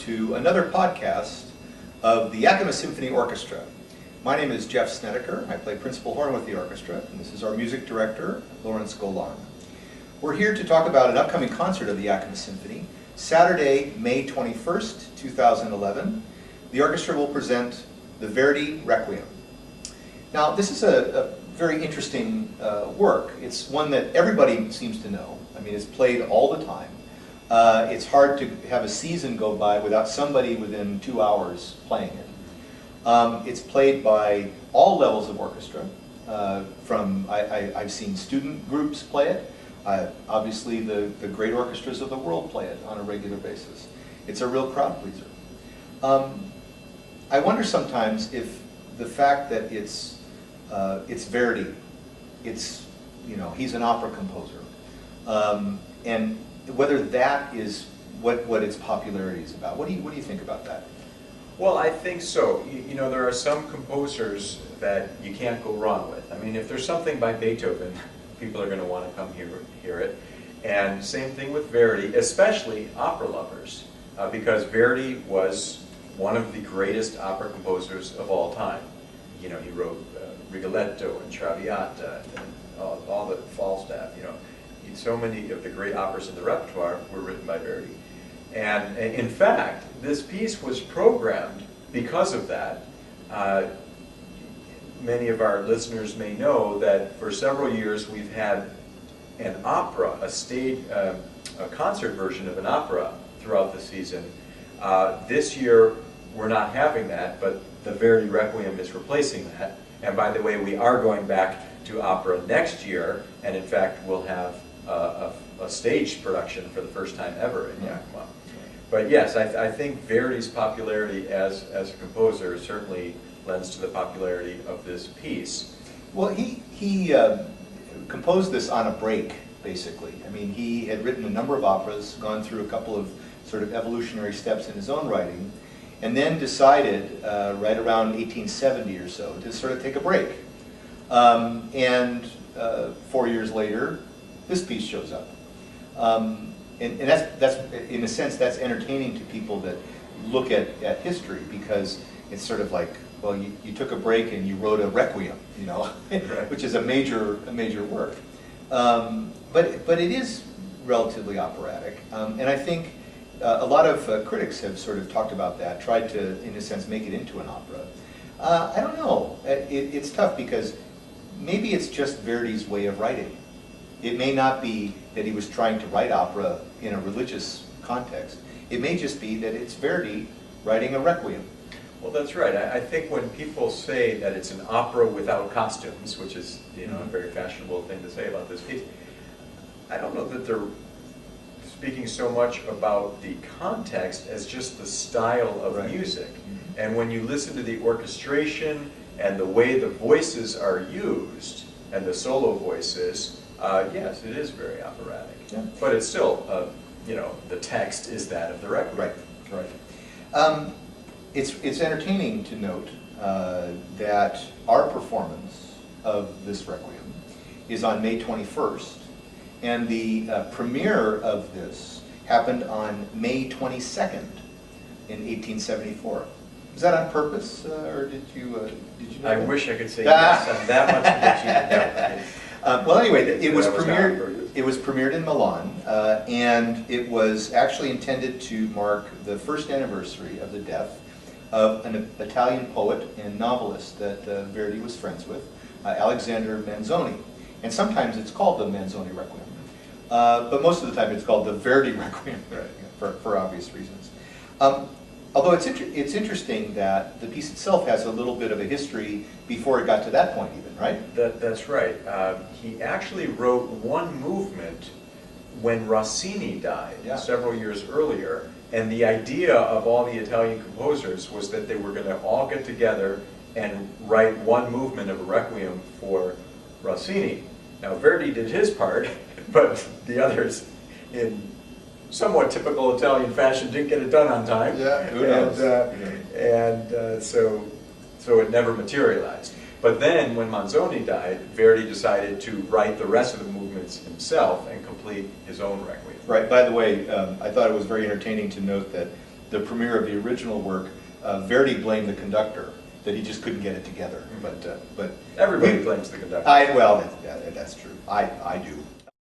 to another podcast of the Yakima Symphony Orchestra. My name is Jeff Snedeker. I play principal horn with the orchestra, and this is our music director, Golan. We're here to talk about an upcoming concert of the Yakima Symphony. Saturday, May 21st, 2011, the orchestra will present the Verdi Requiem. Now, this is a very interesting work. It's one that everybody seems to know. I mean, it's played all the time. It's hard to have a season go by without somebody within 2 hours playing it. It's played by all levels of orchestra. I've seen student groups play it. Obviously, the great orchestras of the world play it on a regular basis. It's a real crowd pleaser. I wonder sometimes if the fact that it's Verdi, he's an opera composer, and whether that is what its popularity is about. What do you think about that? Well, I think so. There are some composers that you can't go wrong with. I mean, if there's something by Beethoven, people are going to want to come hear it. And same thing with Verdi, especially opera lovers, because Verdi was one of the greatest opera composers of all time. He wrote Rigoletto and Traviata and all the Falstaff. So many of the great operas in the repertoire were written by Verdi. And in fact, this piece was programmed because of that. Many of our listeners may know that for several years we've had an opera, a concert version of an opera throughout the season. This year we're not having that, but the Verdi Requiem is replacing that. And by the way, we are going back to opera next year, and in fact we'll have a stage production for the first time ever in Yakima. But yes, I think Verdi's popularity as a composer certainly lends to the popularity of this piece. Well, he composed this on a break, basically. I mean, he had written a number of operas, gone through a couple of sort of evolutionary steps in his own writing, and then decided right around 1870 or so to sort of take a break. And 4 years later, this piece shows up. And that's in a sense, that's entertaining to people that look at history, because it's sort of like, well, you took a break and you wrote a Requiem, Right. which is a major work. But it is relatively operatic, and I think a lot of critics have sort of talked about that, tried to, in a sense, make it into an opera. I don't know. It's tough, because maybe it's just Verdi's way of writing. It may not be that he was trying to write opera in a religious context. It may just be that it's Verdi writing a Requiem. Well, that's right. I think when people say that it's an opera without costumes, which is a very fashionable thing to say about this piece, I don't know that they're speaking so much about the context as just the style of music. Mm-hmm. And when you listen to the orchestration and the way the voices are used, and the solo voices, yes, it is very operatic. Yeah. But it's still, the text is that of the record. Right. It's entertaining to note that our performance of this Requiem is on May 21st, and the premiere of this happened on May 22nd in 1874. Was that on purpose, or did you know I that? wish I could say yes on that much, but you well, anyway, it was That was not on premiered. purpose. It was premiered in Milan, and it was actually intended to mark the first anniversary of the death of an Italian poet and novelist that Verdi was friends with, Alexander Manzoni. And sometimes it's called the Manzoni Requiem, but most of the time it's called the Verdi Requiem, for obvious reasons. Although it's interesting that the piece itself has a little bit of a history before it got to that point even, right? That's right. He actually wrote one movement when Rossini died several years earlier, and the idea of all the Italian composers was that they were going to all get together and write one movement of a Requiem for Rossini. Now Verdi did his part, but the others, in somewhat typical Italian fashion, didn't get it done on time. Yeah, who knows? So it never materialized. But then, when Manzoni died, Verdi decided to write the rest of the movements himself and complete his own Requiem. Right. By the way, I thought it was very entertaining to note that the premiere of the original work, Verdi blamed the conductor, that he just couldn't get it together. But Everybody blames the conductor. Well, that's true. I do.